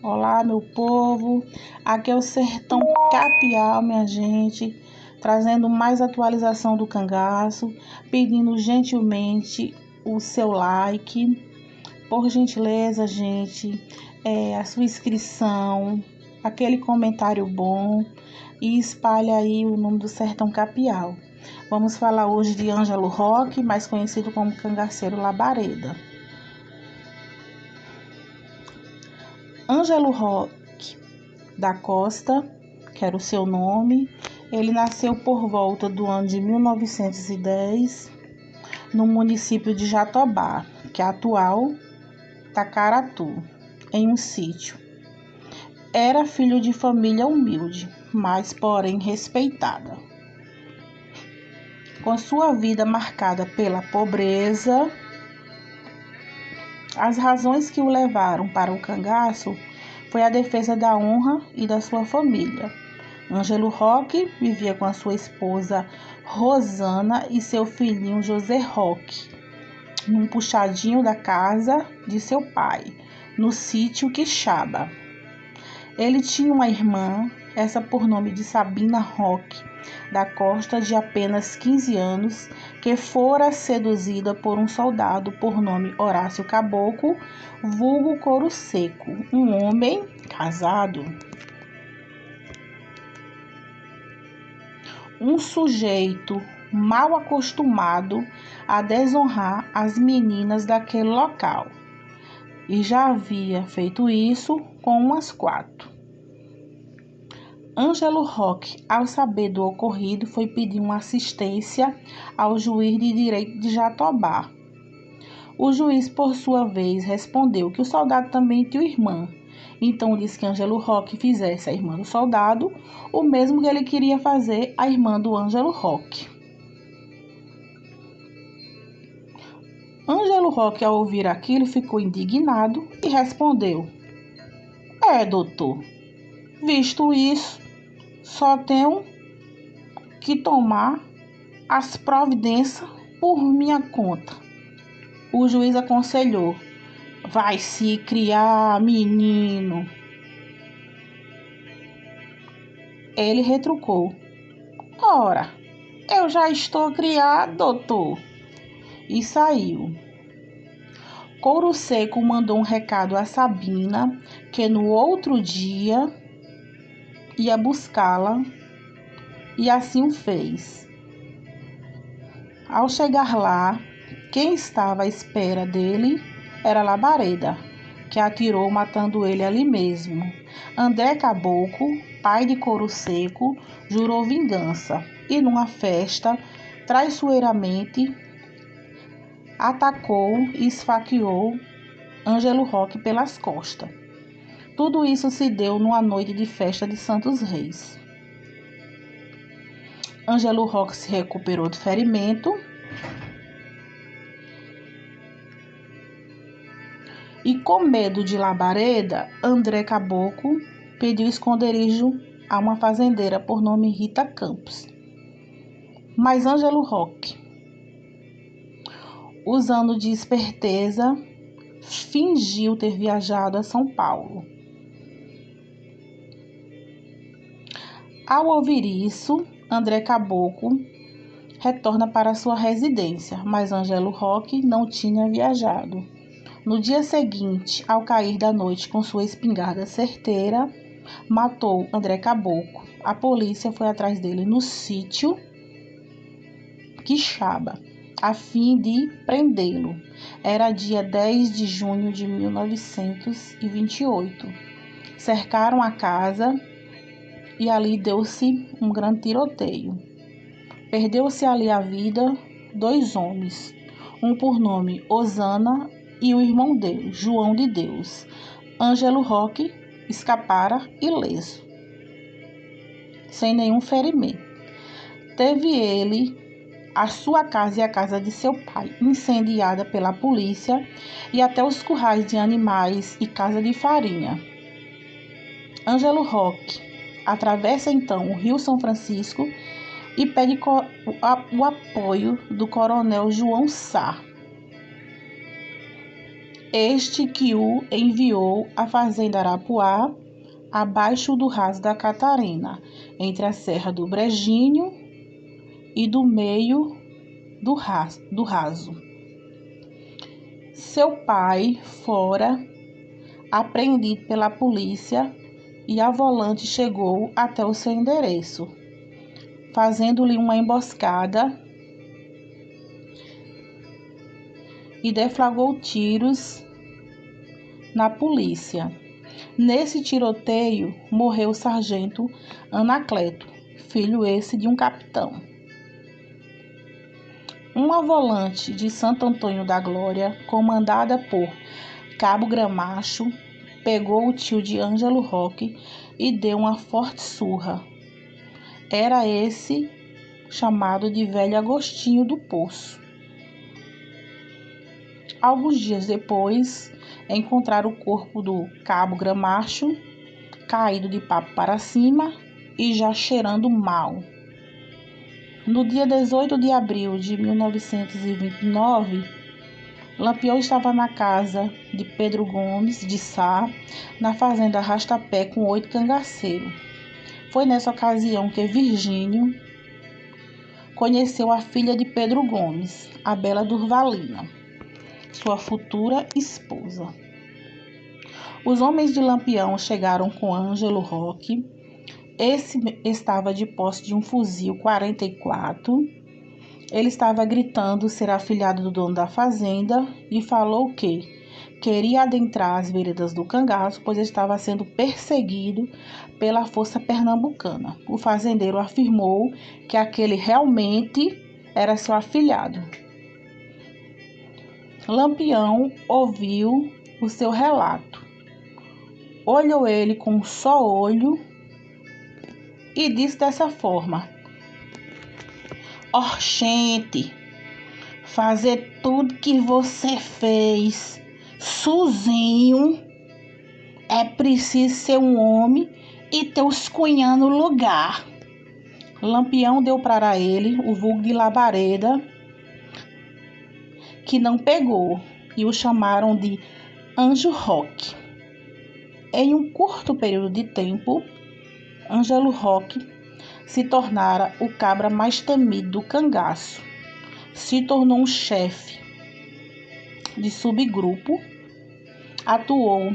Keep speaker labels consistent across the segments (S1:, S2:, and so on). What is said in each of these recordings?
S1: Olá, meu povo. Aqui é o Sertão Capial, minha gente, trazendo mais atualização do cangaço, pedindo gentilmente o seu like, por gentileza, gente, a sua inscrição, aquele comentário bom e espalhe aí o nome do Sertão Capial. Vamos falar hoje de Ângelo Roque, mais conhecido como Cangaceiro Labareda. Ângelo Roque da Costa, que era o seu nome, ele nasceu por volta do ano de 1910 no município de Jatobá, que é a atual Tacaratu, em um sítio. Era filho de família humilde, mas porém respeitada. Com sua vida marcada pela pobreza, as razões que o levaram para o cangaço foi a defesa da honra e da sua família. Ângelo Roque vivia com a sua esposa Rosana e seu filhinho José Roque, num puxadinho da casa de seu pai, no sítio Quixaba. Ele tinha uma irmã, essa por nome de Sabina Roque da Costa, de apenas 15 anos, que fora seduzida por um soldado por nome Horácio Caboclo, vulgo Couro Seco, um homem casado. Um sujeito mal acostumado a desonrar as meninas daquele local, e já havia feito isso com umas 4. Ângelo Roque, ao saber do ocorrido, foi pedir uma assistência ao juiz de direito de Jatobá. O juiz, por sua vez, respondeu que o soldado também tinha irmã. Então disse que Ângelo Roque fizesse à irmã do soldado o mesmo que ele queria fazer à irmã do Ângelo Roque. Ângelo Roque, ao ouvir aquilo, ficou indignado e respondeu: doutor, visto isso, só tenho que tomar as providências por minha conta. O juiz aconselhou: vai se criar, menino. Ele retrucou: ora, eu já estou criado, doutor. E saiu. Couro Seco mandou um recado a Sabina, que no outro dia ia buscá-la, e assim o fez. Ao chegar lá, quem estava à espera dele era Labareda, que atirou, matando ele ali mesmo. André Caboclo, pai de Couro Seco, jurou vingança e, numa festa, traiçoeiramente atacou e esfaqueou Ângelo Roque pelas costas. Tudo isso se deu numa noite de festa de Santos Reis. Ângelo Roque se recuperou do ferimento e, com medo de Labareda, André Caboclo pediu esconderijo a uma fazendeira por nome Rita Campos. Mas Ângelo Roque, usando de esperteza, fingiu ter viajado a São Paulo. Ao ouvir isso, André Caboclo retorna para sua residência, mas Ângelo Roque não tinha viajado. No dia seguinte, ao cair da noite com sua espingarda certeira, matou André Caboclo. A polícia foi atrás dele no sítio Quixaba, a fim de prendê-lo. Era dia 10 de junho de 1928. Cercaram a casa e ali deu-se um grande tiroteio. Perdeu-se ali a vida 2 homens, um por nome Osana e o irmão dele, João de Deus. Ângelo Roque escapara ileso, sem nenhum ferimento. Teve ele a sua casa e a casa de seu pai incendiada pela polícia e até os currais de animais e casa de farinha. Ângelo Roque atravessa então o Rio São Francisco e pede o apoio do coronel João Sá. este que o enviou à fazenda Arapuá, abaixo do Raso da Catarina, entre a Serra do Brejinho e do Meio do Raso. Seu pai fora apreendido pela polícia e a volante chegou até o seu endereço, fazendo-lhe uma emboscada e deflagrou tiros na polícia. Nesse tiroteio morreu o sargento Anacleto, filho esse de um capitão. Uma volante de Santo Antônio da Glória, comandada por Cabo Gramacho, pegou o tio de Ângelo Roque e deu uma forte surra. Era esse chamado de Velho Agostinho do Poço. Alguns dias depois, encontraram o corpo do Cabo Gramacho, caído de papo para cima e já cheirando mal. No dia 18 de abril de 1929, Lampião estava na casa de Pedro Gomes de Sá, na fazenda Arrastapé, com 8 cangaceiros. Foi nessa ocasião que Virgínio conheceu a filha de Pedro Gomes, a bela Durvalina, sua futura esposa. Os homens de Lampião chegaram com Ângelo Roque. Esse estava de posse de um fuzil 44. Ele estava gritando ser afilhado do dono da fazenda e falou que queria adentrar as veredas do Cangaço, pois estava sendo perseguido pela força pernambucana. O fazendeiro afirmou que aquele realmente era seu afilhado. Lampião ouviu o seu relato, olhou ele com um só olho e disse dessa forma: "Oxente, fazer tudo que você fez sozinho, é preciso ser um homem e ter os cunhã no lugar." Lampião deu para ele o vulgo de labareda, que não pegou, e o chamaram de Anjo Roque. Em um curto período de tempo, Ângelo Roque se tornara o cabra mais temido do cangaço. Se tornou um chefe de subgrupo, atuou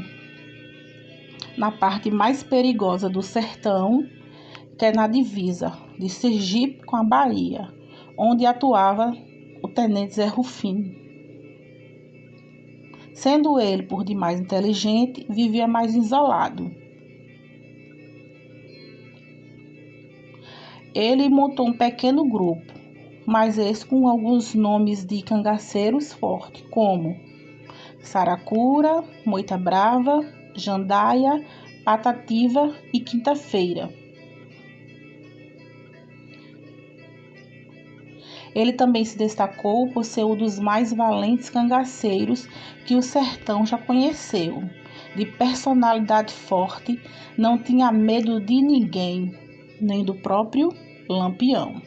S1: na parte mais perigosa do sertão, que é na divisa de Sergipe com a Bahia, onde atuava o tenente Zé Rufino. Sendo ele por demais inteligente, vivia mais isolado. Ele montou um pequeno grupo, mas esse com alguns nomes de cangaceiros fortes, como Saracura, Moita Brava, Jandaia, Patativa e Quinta-feira. Ele também se destacou por ser um dos mais valentes cangaceiros que o sertão já conheceu. De personalidade forte, não tinha medo de ninguém, nem do próprio Lampião.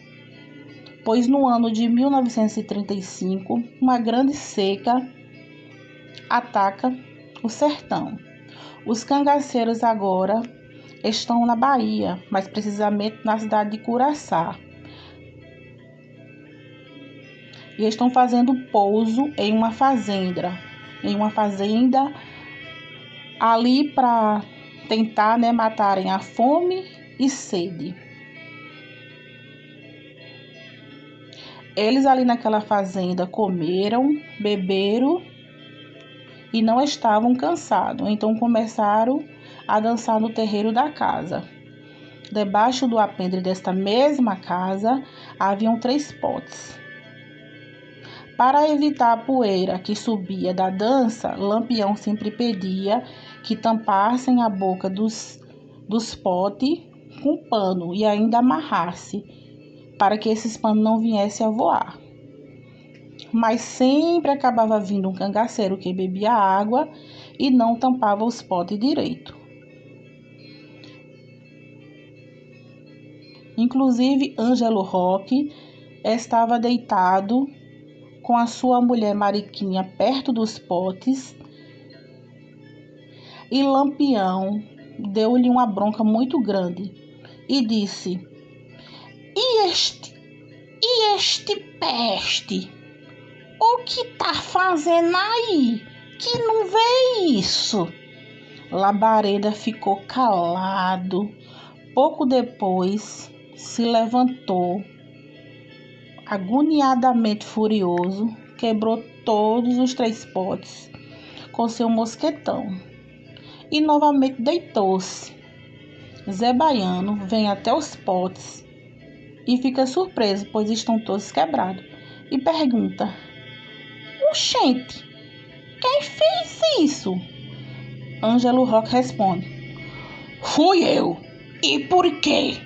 S1: Pois no ano de 1935, uma grande seca ataca o sertão. Os cangaceiros agora estão na Bahia, mais precisamente na cidade de Curaçá. E estão fazendo pouso em uma fazenda ali para tentar, matarem a fome e sede. Eles ali naquela fazenda comeram, beberam e não estavam cansados, então começaram a dançar no terreiro da casa. Debaixo do alpendre desta mesma casa haviam 3 potes. Para evitar a poeira que subia da dança, Lampião sempre pedia que tampassem a boca dos potes com pano e ainda amarrasse, para que esses panos não viessem a voar. Mas sempre acabava vindo um cangaceiro que bebia água e não tampava os potes direito. Inclusive, Ângelo Roque estava deitado com a sua mulher Mariquinha perto dos potes E Lampião deu-lhe uma bronca muito grande e disse: E este peste? O que tá fazendo aí? Que não vê isso? Labareda ficou calado. Pouco depois se levantou, agoniadamente furioso, quebrou todos os 3 potes com seu mosquetão e novamente deitou-se. Zé Baiano vem até os potes e fica surpreso, pois estão todos quebrados, e pergunta: Oxente, quem fez isso? Ângelo Roque responde: Fui eu. E por quê?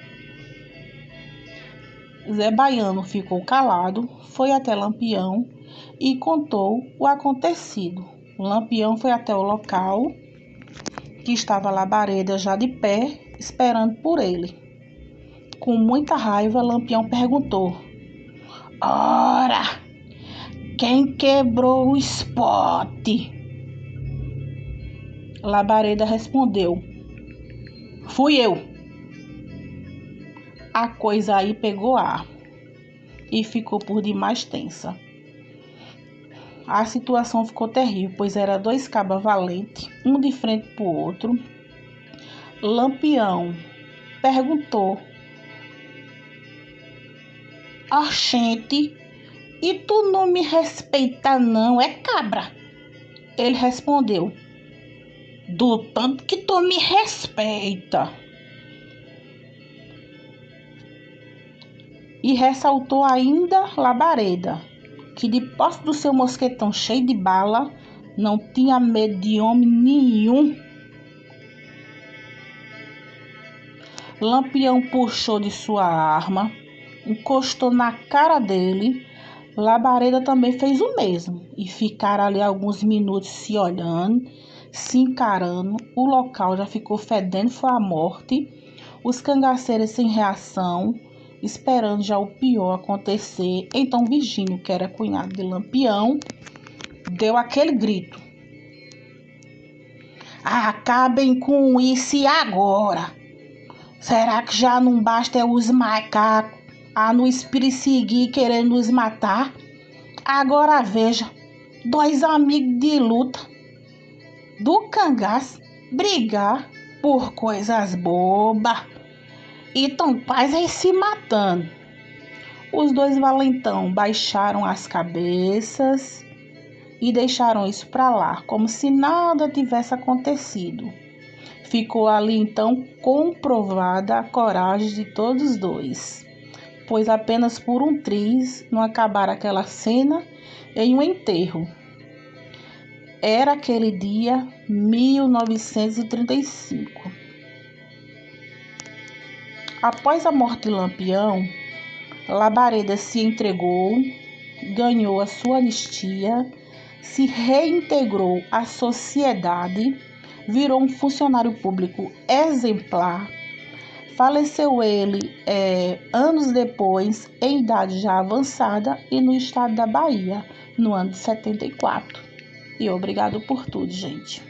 S1: Zé Baiano ficou calado, foi até Lampião e contou o acontecido. O Lampião foi até o local, que estava Labareda já de pé, esperando por ele. Com muita raiva, Lampião perguntou: Ora, quem quebrou o spot? Labareda respondeu: Fui eu. A coisa aí pegou ar e ficou por demais tensa. A situação ficou terrível, pois era 2 cabas valentes, um de frente para o outro. Lampião perguntou: Oxente, e tu não me respeita não, é cabra? Ele respondeu: Do tanto que tu me respeita. E ressaltou ainda Labareda, que de posse do seu mosquetão cheio de bala, não tinha medo de homem nenhum. Lampião puxou de sua arma, encostou na cara dele. Labareda também fez o mesmo e ficaram ali alguns minutos se olhando, se encarando. O local já ficou fedendo, foi a morte. Os cangaceiros sem reação, esperando já o pior acontecer. Então Virgínio, que era cunhado de Lampião, deu aquele grito: Acabem com isso agora! Será que já não basta os macacos a nos perseguir querendo nos matar? Agora veja, 2 amigos de luta do cangaço brigar por coisas bobas e tão quase se matando. Os 2 valentão baixaram as cabeças e deixaram isso para lá, como se nada tivesse acontecido. Ficou ali então comprovada a coragem de todos os 2, pois apenas por um triz não acabaram aquela cena em um enterro. Era aquele dia 1935. Após a morte de Lampião, Labareda se entregou, ganhou a sua anistia, se reintegrou à sociedade, virou um funcionário público exemplar. Faleceu ele anos depois, em idade já avançada, e no estado da Bahia, no ano de 74. E obrigado por tudo, gente.